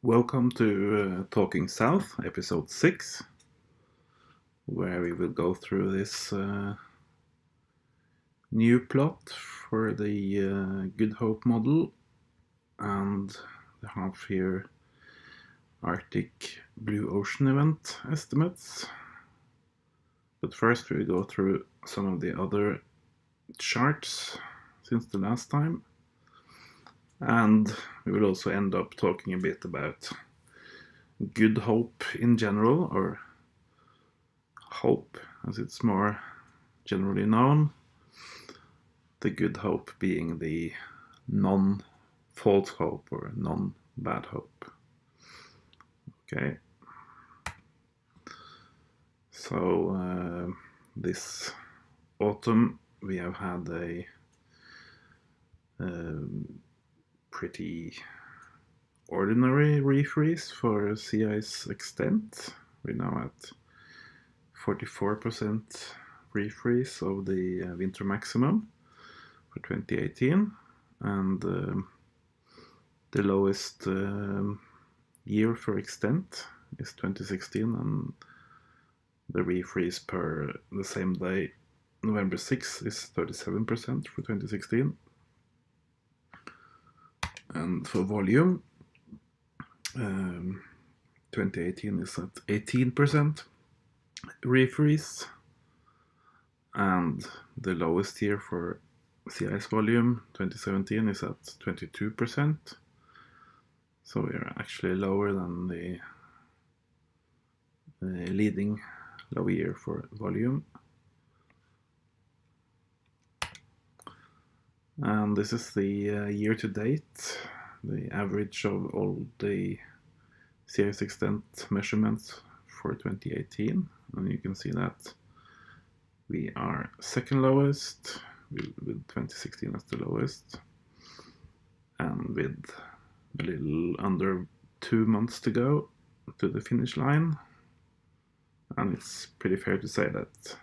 Welcome to Talking South, episode 6, where we will go through this new plot for the Good Hope model and the half-year Arctic Blue Ocean event estimates. But first we go through some of the other charts since the last time. And we will also end up talking a bit about Good Hope in general, or Hope as it's more generally known. The Good Hope being the non-false hope or non-bad hope. Okay. So this autumn we have had a pretty ordinary refreeze for sea ice extent. We're now at 44% refreeze of the winter maximum for 2018, and the lowest year for extent is 2016, and the refreeze per the same day, November 6th, is 37% for 2016. And for volume, 2018 is at 18% refreeze, and the lowest year for sea ice volume, 2017, is at 22%. So we are actually lower than the leading low year for volume. And this is the year to date, the average of all the sea ice extent measurements for 2018, and you can see that we are second lowest, with 2016 as the lowest, and with a little under 2 months to go to the finish line. And it's pretty fair to say that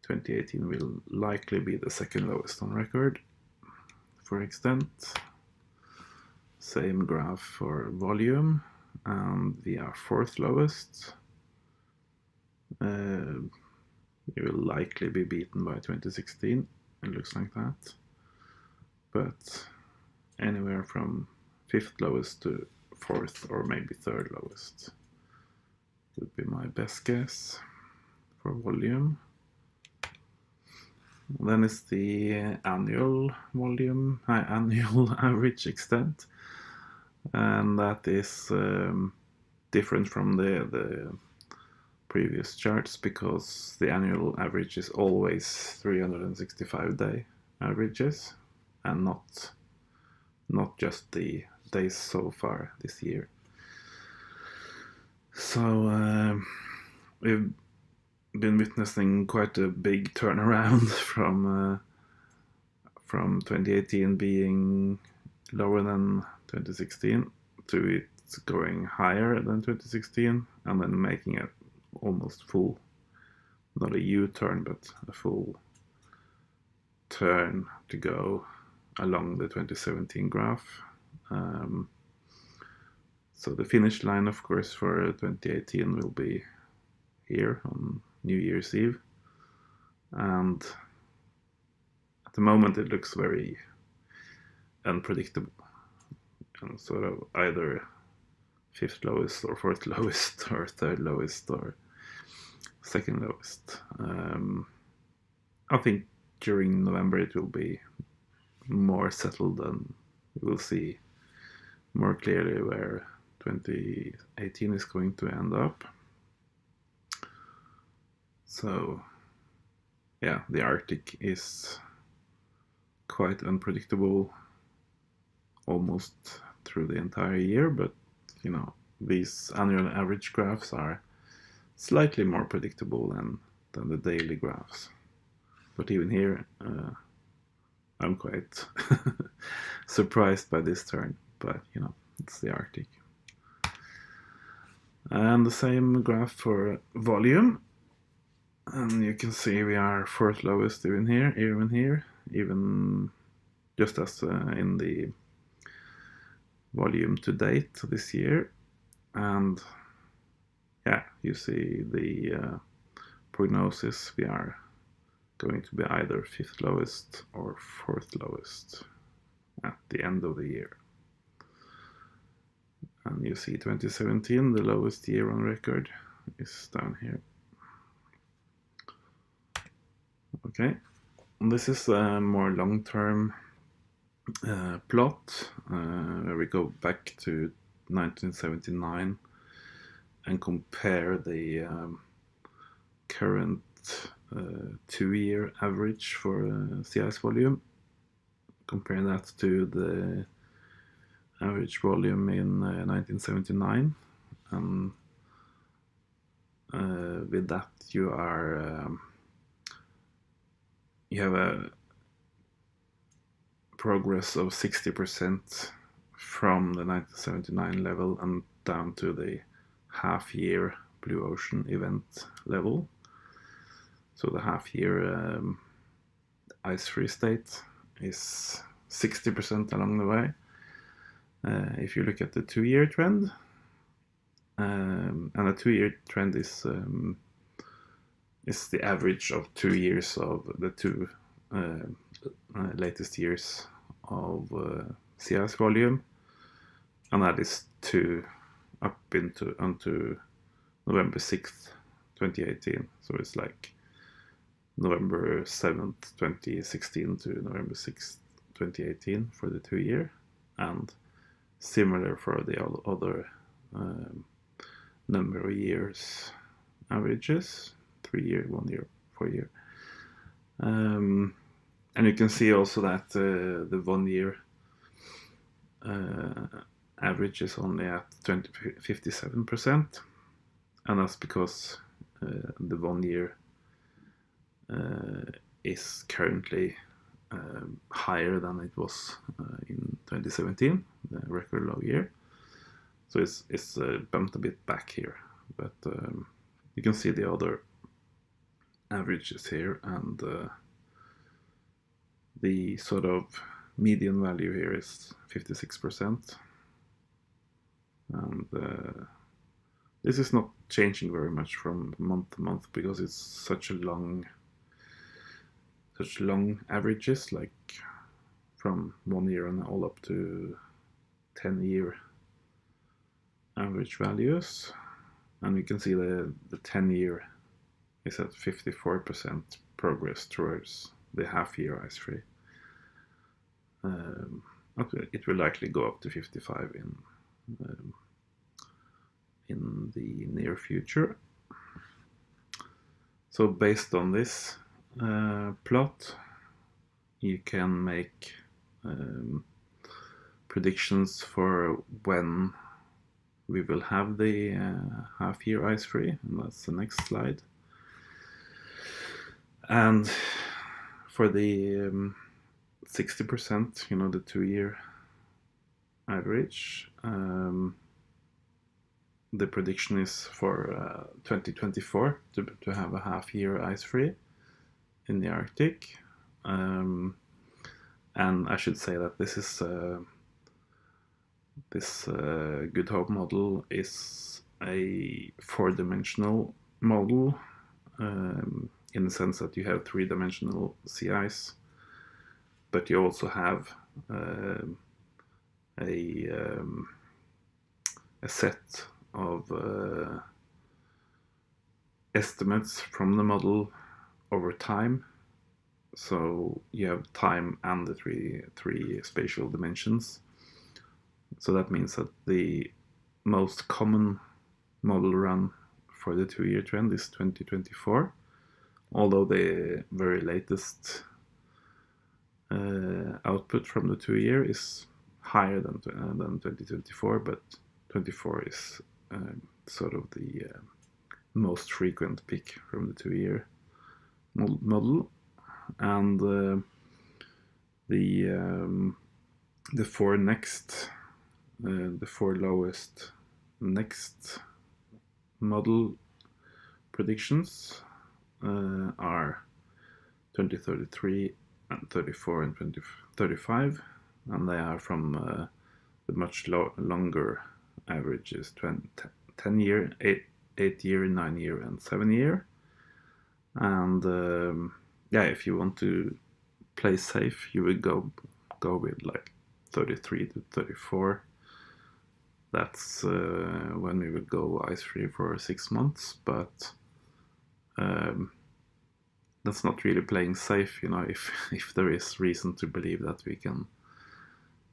2018 will likely be the second lowest on record for extent. Same graph for volume, and we are fourth lowest. We will likely be beaten by 2016, it looks like that. But anywhere from fifth lowest to fourth or maybe third lowest would be my best guess for volume. Then is the annual volume, annual average extent, and that is different from the previous charts because the annual average is always 365-day averages and not just the days so far this year. So we've been witnessing quite a big turnaround from 2018 being lower than 2016 to it going higher than 2016, and then making it almost full, not a U-turn, but a full turn to go along the 2017 graph. So the finish line, of course, for 2018 will be here on New Year's Eve, and at the moment it looks very unpredictable and sort of either fifth lowest or fourth lowest or third lowest or second lowest. I think during November it will be more settled and we will see more clearly where 2018 is going to end up. So yeah, the Arctic is quite unpredictable almost through the entire year, but you know, these annual average graphs are slightly more predictable than the daily graphs. But even here, I'm quite surprised by this turn, but you know, it's the Arctic. And the same graph for volume, and you can see we are fourth lowest even here, even just as in the volume to date this year, and yeah, you see the prognosis. We are going to be either 5th lowest or 4th lowest at the end of the year. And you see 2017, the lowest year on record, is down here. Okay, and this is a more long-term plot where we go back to 1979 and compare the current 2-year average for sea ice volume. Compare that to the average volume in 1979, and with that you have a progress of 60% from the 1979 level and down to the half-year blue ocean event level. So the half-year ice-free state is 60% along the way. If you look at the 2-year trend, and the 2-year trend is the average of 2 years of the 2 latest years of sea ice volume, and that is up unto November 6th, 2018. So it's like November 7th, 2016 to November 6th, 2018 for the 2-year, and similar for the other number of years averages, 3 year, 1 year, 4 year. And you can see also that the 1 year average is only at 57%, and that's because the 1 year is currently higher than it was in 2017, the record low year. So it's bumped a bit back here, but you can see the other averages here, and the sort of median value here is 56%, and this is not changing very much from month to month because it's such long averages, like from 1 year and all up to 10-year average values. And you can see the 10-year is at 54% progress towards the half-year ice-free. Okay, it will likely go up to 55 in the near future. So based on this plot, you can make predictions for when we will have the half-year ice-free, and that's the next slide. And for the 60%, you know, the 2-year average, the prediction is for 2024 to have a half-year ice-free in the Arctic. And I should say that this is this Good Hope model is a 4-dimensional model, in the sense that you have 3-dimensional sea ice, but you also have a set of estimates from the model over time. So you have time and the three spatial dimensions. So that means that the most common model run for the 2-year trend is 2024, although the very latest output from the 2-year is higher than 2024, but 24 is sort of the most frequent pick from the 2-year model. And the 4 next, the 4 lowest next model predictions are 2033 and 34 and 2035, and they are from with much longer averages, 10 year, 8 year, 9 year, and 7 year. And yeah, if you want to play safe, you would go with like 33 to 34. That's when we would go ice free for 6 months, but that's not really playing safe, you know, if there is reason to believe that we can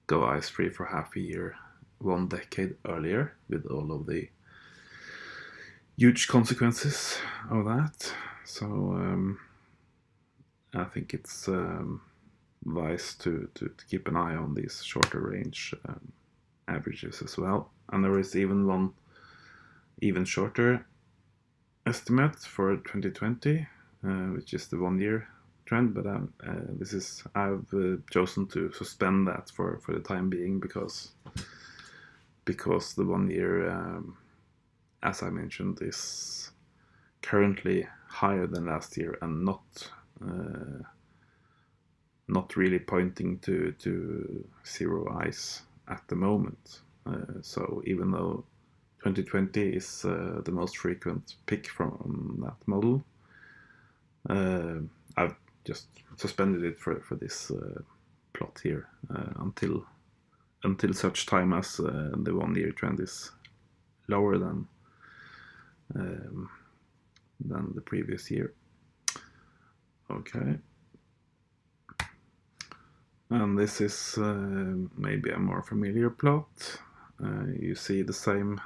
go ice free for half a year 1 decade earlier with all of the huge consequences of that. So I think it's wise to keep an eye on these shorter range averages as well. And there is even one even shorter estimate for 2020, which is the 1 year trend, but I've chosen to suspend that for the time being because the 1 year, as I mentioned, is currently higher than last year and not really pointing to zero ice at the moment. So even though 2020 is the most frequent pick from that model, I've just suspended it for this plot here until such time as the 1 year trend is lower than the previous year. Okay. And this is maybe a more familiar plot. You see the same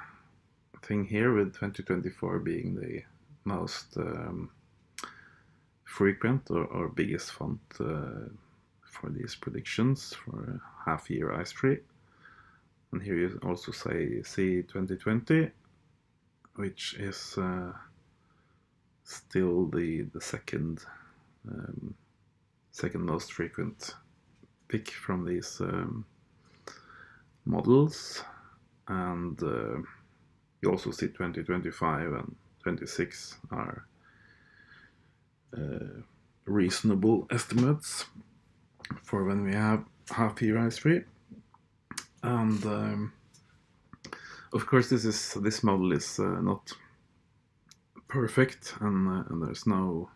thing here with 2024 being the most frequent or biggest font for these predictions for half year ice free. And here you also see 2020, which is still the second most frequent pick from these models. And you also see 2025 and 26 are reasonable estimates for when we have half year ice free. And of course this model is not perfect, and there's no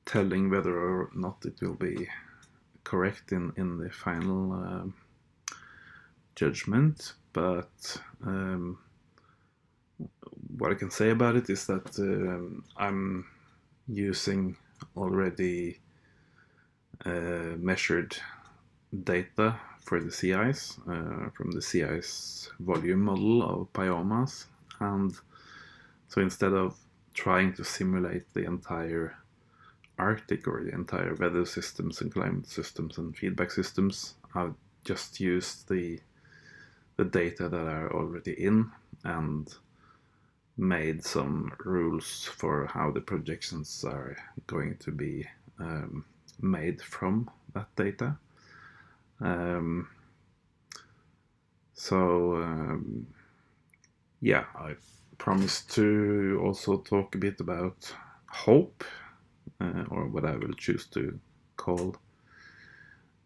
telling whether or not it will be correct in the final judgment. But what I can say about it is that I'm using already measured data for the sea ice from the sea ice volume model of biomas, and so instead of trying to simulate the entire Arctic or the entire weather systems and climate systems and feedback systems, I've just used the data that are already in and made some rules for how the projections are going to be made from that data. Yeah, I promised to also talk a bit about hope, or what I will choose to call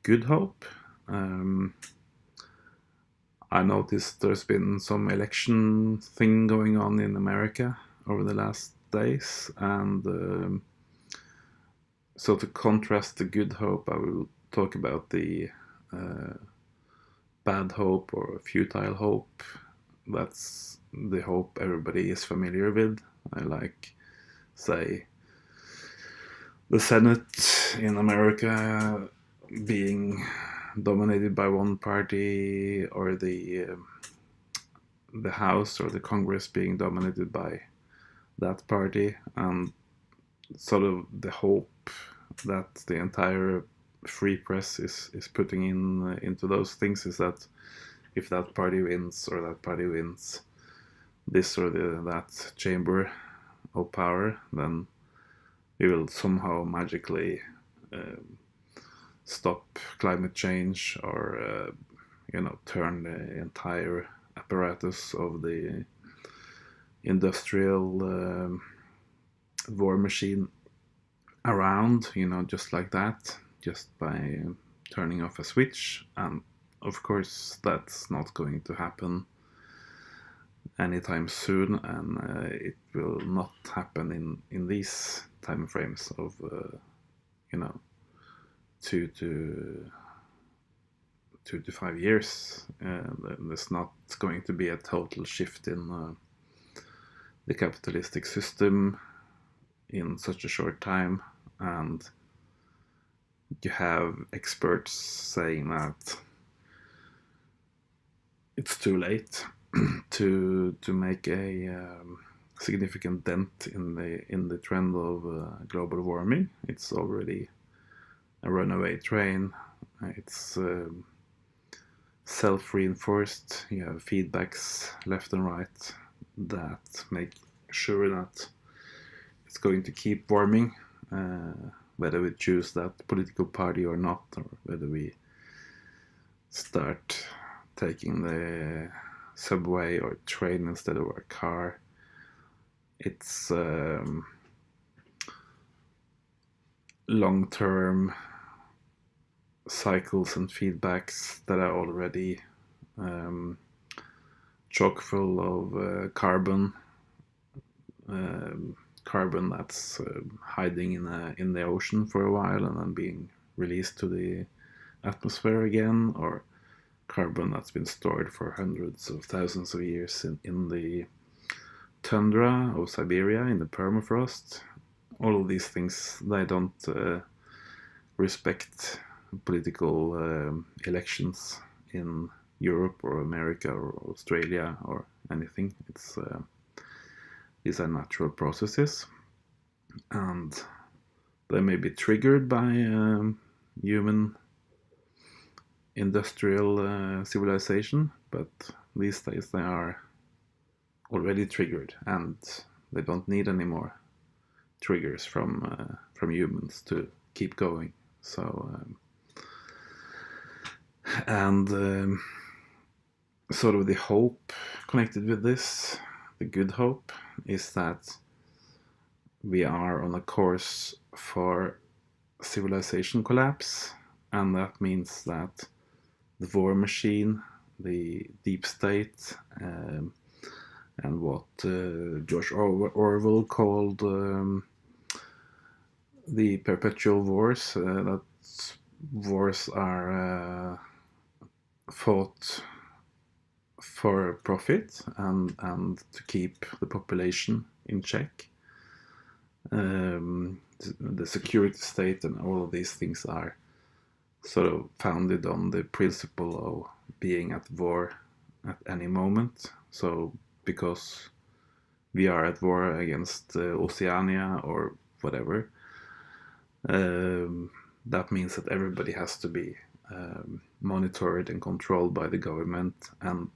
good hope. I noticed there's been some election thing going on in America over the last days, and so to contrast the good hope, I will talk about the bad hope or futile hope. That's the hope everybody is familiar with. I like, say, the Senate in America being dominated by one party, or the House or the Congress being dominated by that party, and sort of the hope that the entire free press is putting into those things is that if that party wins, or that party wins this or that chamber of power, then we will somehow magically stop climate change, or turn the entire apparatus of the industrial war machine around, just like that, just by turning off a switch. And of course, that's not going to happen anytime soon, and it will not happen in these time frames of 2 to 5 years. There's not going to be a total shift in the capitalistic system in such a short time, and you have experts saying that it's too late to make a significant dent in the trend of global warming. It's already a runaway train. It's self-reinforced. You have feedbacks left and right that make sure that it's going to keep warming, whether we choose that political party or not, or whether we start taking the subway or train instead of our car. It's long-term cycles and feedbacks that are already chock full of carbon that's hiding in the ocean for a while and then being released to the atmosphere again, or carbon that's been stored for hundreds of thousands of years in the tundra of Siberia, in the permafrost. All of these things, they don't respect political elections in Europe or America or Australia or anything. It's these are natural processes, and they may be triggered by human industrial civilization, but these days they are already triggered, and they don't need any more triggers from humans to keep going. So sort of the hope connected with this, the good hope, is that we are on a course for civilization collapse, and that means that the war machine, the deep state, and what George Orwell called the perpetual wars, that wars are fought for profit and to keep the population in check. The security state and all of these things are sort of founded on the principle of being at war at any moment. So because we are at war against Oceania or whatever, that means that everybody has to be monitored and controlled by the government, and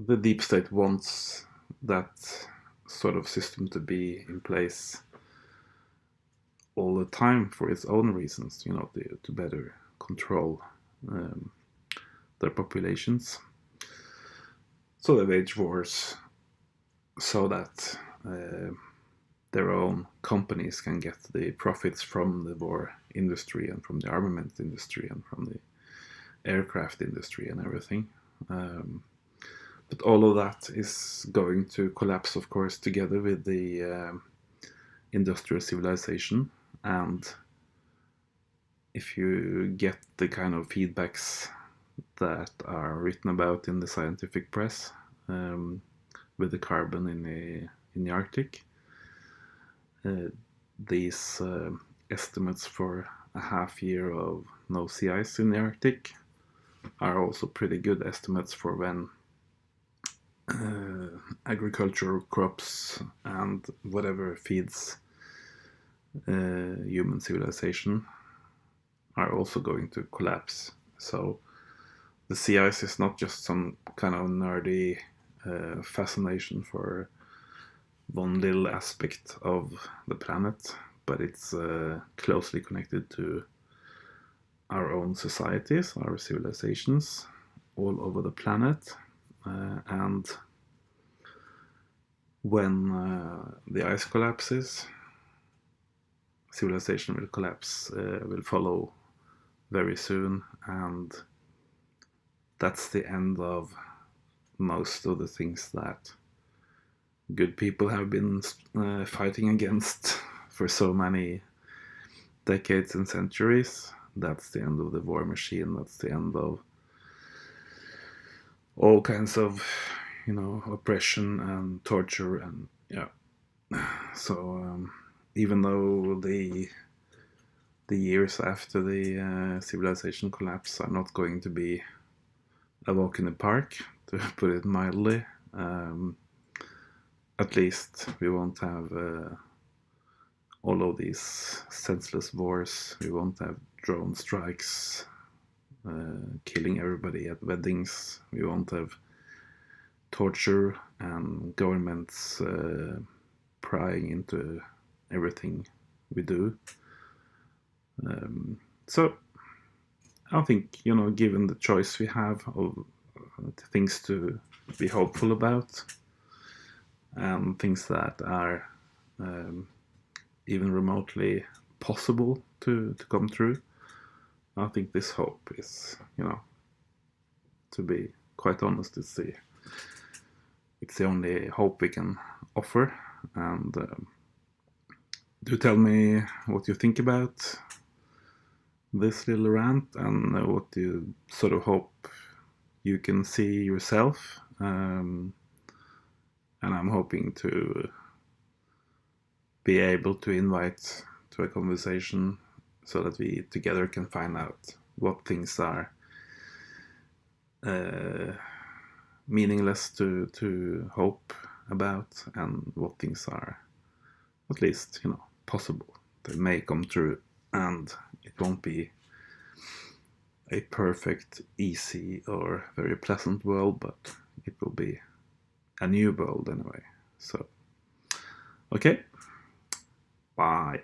the deep state wants that sort of system to be in place all the time for its own reasons, to better control their populations. So they wage wars so that their own companies can get the profits from the war industry and from the armament industry and from the aircraft industry and everything. But all of that is going to collapse, of course, together with the industrial civilization. And if you get the kind of feedbacks that are written about in the scientific press, with the carbon in the Arctic, these estimates for a half year of no sea ice in the Arctic are also pretty good estimates for when agricultural crops and whatever feeds human civilization are also going to collapse. So the sea ice is not just some kind of nerdy fascination for one little aspect of the planet, but it's closely connected to our own societies, our civilizations all over the planet. And when the ice collapses, civilization will collapse, will follow very soon, and that's the end of most of the things that good people have been fighting against for so many decades and centuries. That's the end of the war machine. That's the end of all kinds of, oppression and torture, and So even though the years after the civilization collapse are not going to be a walk in the park, to put it mildly, at least we won't have all of these senseless wars. We won't have drone strikes killing everybody at weddings. We won't have torture and governments prying into everything we do. So I think, given the choice we have of things to be hopeful about and things that are even remotely possible to come true, I think this hope is, to be quite honest, it's the only hope we can offer. And do tell me what you think about this little rant and what you sort of hope you can see yourself. And I'm hoping to be able to invite to a conversation so that we together can find out what things are meaningless to hope about and what things are at least, possible. They may come true, and it won't be a perfect, easy, or very pleasant world, but it will be a new world anyway. So, okay, bye.